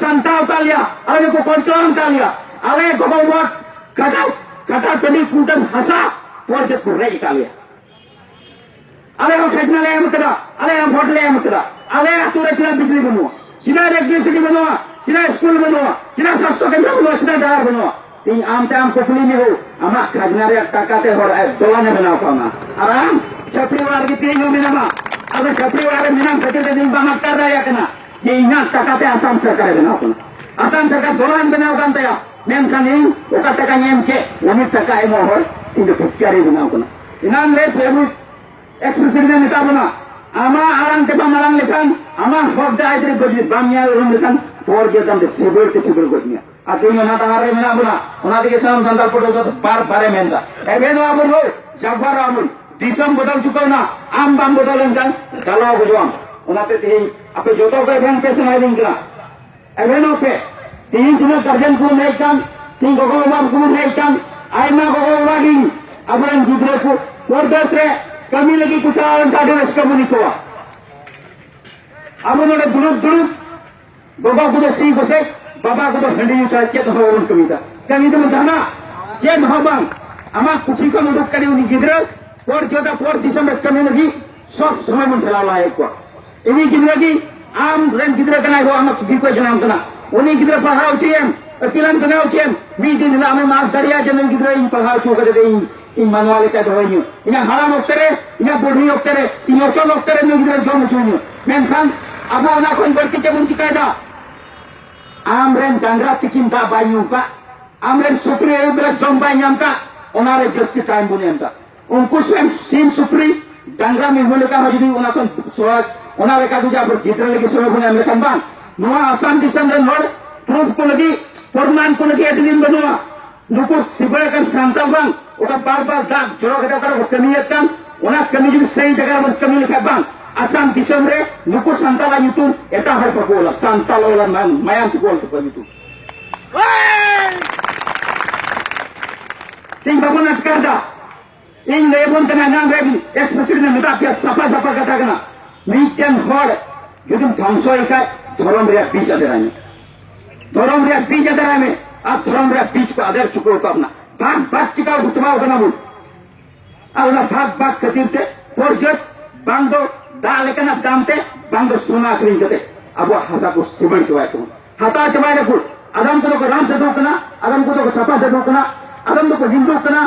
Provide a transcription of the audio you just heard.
santaw talia ale ko kontrol talia ale ko buat kata tadi kudan hasa project kurre talia ale ko khajna le mutara ale ko vote le mutara ale atura china bijli banwa china electricity banwa china school banwa china swasthya kendra banwa china dahar banwa तीन आम ते आम कोपली में हो अमा खजना रे टाकाते हो दोला ने बनाओ पाना आराम छपरी वार की तीन में ना अब छपरी वार में ना खते दिन बात कर रहा है कना कि यहां टाकाते आसाम सरकार बनाओ पाना आसाम सरकार दोला ने बनाओ कांते या मेन खानी ओका टाका नेम के उनी टाका ए मोहर इन पिक्चरी बनाओ पाना इनाम ले फेबु एक्सप्रेसिव ने नेता बना आमा आराम ते बामलांग लेखान आमा हक दे आइत्रि गजि बामिया रुम लेखान फोर के दम दे सिबिल गजनिया आते में ना तारे में ना बुना उना दिके साम संताल पटो तो पार पारे मेंदा एबेनो आबुल हो जगबार आबुल दिसम बदल चुका ना आम बाम बदलन kan kalau bujuang उनाते तीन आपे जोतो के बैंक पे सुनाई दिंगला एबेनो पे तीन दिन गर्जन को नहीं kan तीन गोगो बाम को नहीं kan आइमा गोगो वागी अबरन गुजरे को वर्दस रे कमी लगी कुछ काटे इसका मुनि को अब उन्होंने दुरुप गोगो को सी बसे बाबा को तो हंडी उठा चेत हो उन कविता तो जाना चेत हो बांग अमा कुछ को मुदुक करी उनी गिदर और जोटा पोर दिसंबर कमी लगी सब समय में चला लायक को इनी गिदर की आम रन गिदर कना हो अमा कुछ को जनाम कना उनी गिदर पढ़ाओ छियम अकिलन कनाओ छियम मी दिन ना में मास दरिया जन गिदर इन पढ़ाओ छु करे दे इन मनवाले का होइयो इना हराम ओक्तरे इना बुढ़ी ओक्तरे तीन ओचल ओक्तरे न गिदर जो मुचुनियो मेनखान अबो ना कोन बरती के बुंती कायदा आमरेन डांगरा तिकिन दा बायुका आमरेन सुप्री एबरा जम्बा न्यामका ओनारे जस्ती टाइम बुनेमका उनको स्वयं सीम सुप्री डांगरा में होले का हजदी ओना कोन सोच ओनारे का दुजा पर जितरे लगे सोना बुने हमले कंबान नोआ आसाम दिसम रे नोड प्रूफ को लगी प्रमाण को लगी एदिन बनवा नुको सिबळे कर शांता बांग ओका बार दाग जोरो कदा कर कमियत काम ओना कमी जी सही जगह में कमी लिखा बांग आसाम दिसम रे नुको संताला युतु एटा हर पकोला संतालोला मायाम को बोल तो युतु सिंह बाबू नटकादा इन लेबन तना नाम रेबी एक प्रेसिडेंट ने नेता के सफा कथा कना मीटन होड़ युदुम ध्वंसो एका धरम रे बीच अदराने धरम रे बीच अदराने अब धरम रे बीच को अदर चुको तो अपना भाग चिका उठवाओ कना बोल अब ना भाग खतीरते प्रोजेक्ट बांगो दाले कना दामते बांगो सोना खरीदते अब हसा को सिबण चवाय को हता चवाय को अदम को राम से दोकना अदम को सफा से दोकना अदम को हिंदू कना